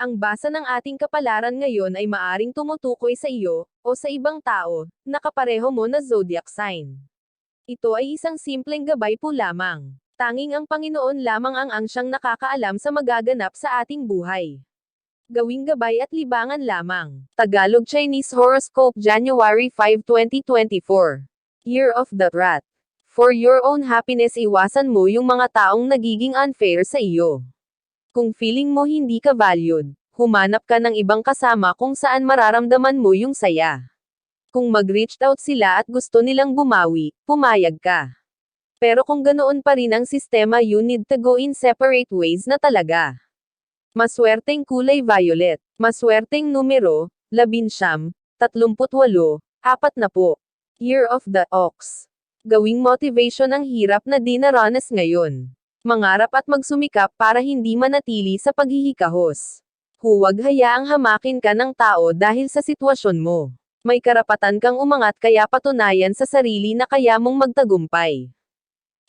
Ang basa ng ating kapalaran ngayon ay maaring tumutukoy sa iyo, o sa ibang tao, na kapareho mo na zodiac sign. Ito ay isang simpleng gabay po lamang. Tanging ang Panginoon lamang ang siyang nakakaalam sa magaganap sa ating buhay. Gawing gabay at libangan lamang. Tagalog Chinese Horoscope January 5, 2024. Year of the Rat. For your own happiness, iwasan mo yung mga taong nagiging unfair sa iyo. Kung feeling mo hindi ka valued, humanap ka ng ibang kasama kung saan mararamdaman mo yung saya. Kung mag-reach out sila at gusto nilang bumawi, pumayag ka. Pero kung ganoon pa rin ang sistema, you need to go in separate ways na talaga. Maswerteng kulay violet. Maswerteng numero, 19, 38, 40. Year of the Ox. Gawing motivation ang hirap na dinaranas ngayon. Mangarap at magsumikap para hindi manatili sa paghihikahos. Huwag hayaang hamakin ka ng tao dahil sa sitwasyon mo. May karapatan kang umangat, kaya patunayan sa sarili na kaya mong magtagumpay.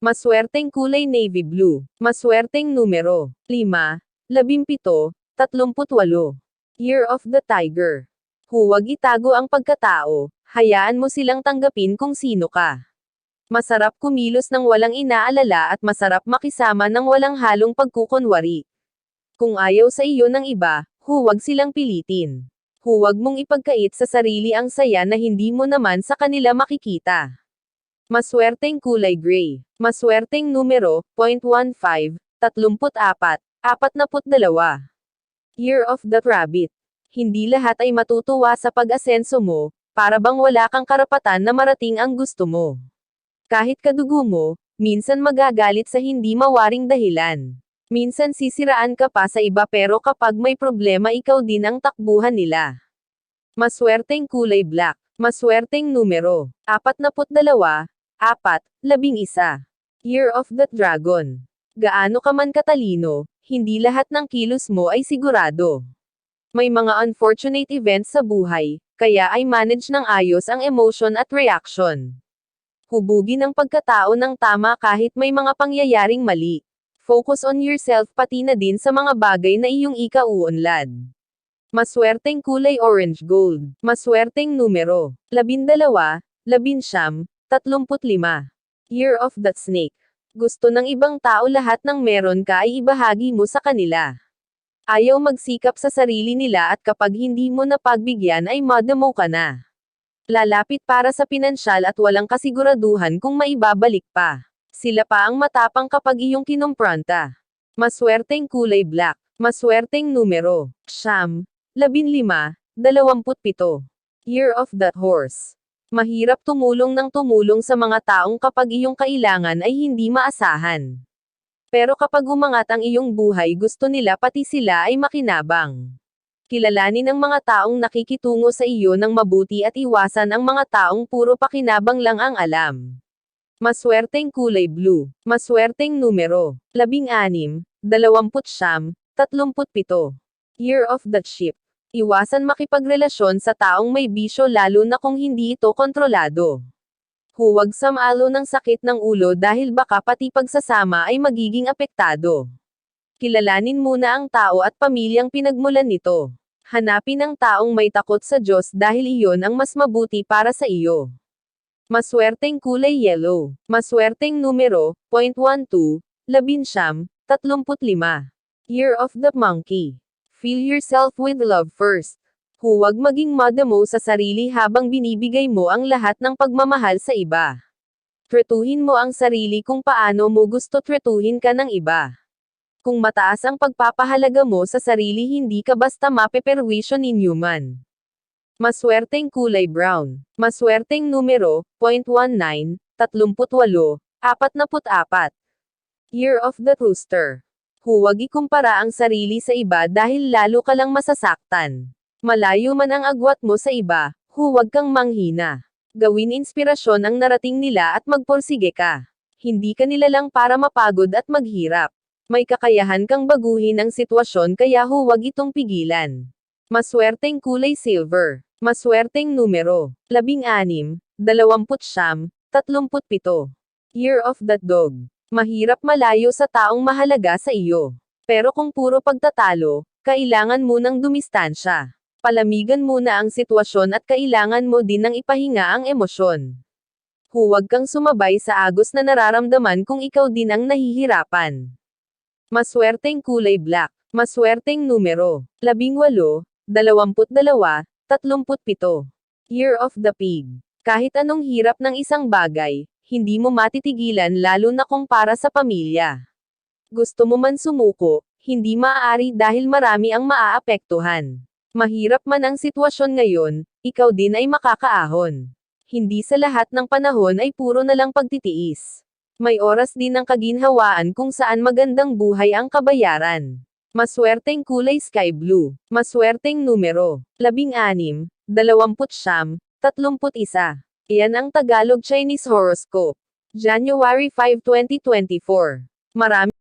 Maswerteng kulay navy blue. Maswerteng numero, 5, 17, 38. Year of the Tiger. Huwag itago ang pagkatao, hayaan mo silang tanggapin kung sino ka. Masarap kumilos ng walang inaalala at masarap makisama ng walang halong pagkukunwari. Kung ayaw sa iyo ng iba, huwag silang pilitin. Huwag mong ipagkait sa sarili ang saya na hindi mo naman sa kanila makikita. Maswerteng kulay gray. Maswerteng numero, 0.15, 34, 42. Year of the Rabbit. Hindi lahat ay matutuwa sa pag-asenso mo, para bang wala kang karapatan na marating ang gusto mo. Kahit kadugo mo, minsan magagalit sa hindi mawaring dahilan. Minsan sisiraan ka pa sa iba, pero kapag may problema, ikaw din ang takbuhan nila. Maswerteng kulay black. Maswerteng numero, 42, 4, 11. Year of the Dragon. Gaano ka man katalino, hindi lahat ng kilos mo ay sigurado. May mga unfortunate events sa buhay, kaya ay manage ng ayos ang emotion at reaction. Hubugin ang pagkatao ng tama kahit may mga pangyayaring mali. Focus on yourself pati na din sa mga bagay na iyong ikauunlad. Maswerteng kulay orange gold. Maswerteng numero, 12, 19, 35. Year of the Snake. Gusto ng ibang tao lahat ng meron ka ay ibahagi mo sa kanila. Ayaw magsikap sa sarili nila at kapag hindi mo napagbigyan ay madamo ka na. Lalapit para sa pinansyal at walang kasiguraduhan kung maibabalik pa. Sila pa ang matapang kapag iyong kinumpronta. Maswerteng kulay black. Maswerteng numero, 9, 15, 27. Year of the Horse. Mahirap tumulong ng tumulong sa mga taong kapag iyong kailangan ay hindi maasahan. Pero kapag umangat ang iyong buhay, gusto nila pati sila ay makinabang. Kilalanin ang mga taong nakikitungo sa iyo ng mabuti at iwasan ang mga taong puro pakinabang lang ang alam. Maswerteng kulay blue. Maswerteng numero, 16, 29, 37. Year of the Sheep. Iwasan makipagrelasyon sa taong may bisyo, lalo na kung hindi ito kontrolado. Huwag samalo ng sakit ng ulo dahil baka pati pagsasama ay magiging apektado. Kilalanin muna ang tao at pamilyang pinagmulan nito. Hanapin ang taong may takot sa Diyos dahil iyon ang mas mabuti para sa iyo. Maswerteng kulay yellow. Maswerteng numero, 0.12, 11, 35. Year of the Monkey. Fill yourself with love first. Huwag maging madamo sa sarili habang binibigay mo ang lahat ng pagmamahal sa iba. Tretuhin mo ang sarili kung paano mo gusto tretuhin ka ng iba. Kung mataas ang pagpapahalaga mo sa sarili, hindi ka basta mapeperwisyo ni Newman. Maswerteng kulay brown. Maswerteng numero, 0.19, 38, 44. Year of the Rooster. Huwag ikumpara ang sarili sa iba dahil lalo ka lang masasaktan. Malayo man ang agwat mo sa iba, huwag kang manghina. Gawin inspirasyon ang narating nila at magporsige ka. Hindi ka nilalang para mapagod at maghirap. May kakayahan kang baguhin ang sitwasyon, kaya huwag itong pigilan. Maswerteng kulay silver. Maswerteng numero, 16, 29, 37. Year of the Dog. Mahirap malayo sa taong mahalaga sa iyo. Pero kung puro pagtatalo, kailangan munang dumistansya. Palamigan muna ang sitwasyon at kailangan mo din ng ipahinga ang emosyon. Huwag kang sumabay sa agos na nararamdaman kung ikaw din ang nahihirapan. Maswerteng kulay black. Maswerteng numero. 18, 22, 37. Year of the Pig. Kahit anong hirap ng isang bagay, hindi mo matitigilan lalo na kung para sa pamilya. Gusto mo man sumuko, hindi maaari dahil marami ang maaapektuhan. Mahirap man ang sitwasyon ngayon, ikaw din ay makakaahon. Hindi sa lahat ng panahon ay puro na lang pagtitiis. May oras din ng kaginhawaan kung saan magandang buhay ang kabayaran. Maswerteng kulay sky blue. Maswerteng numero. 16, 29, 31. Iyan ang Tagalog Chinese horoscope. January 5, 2024. Marami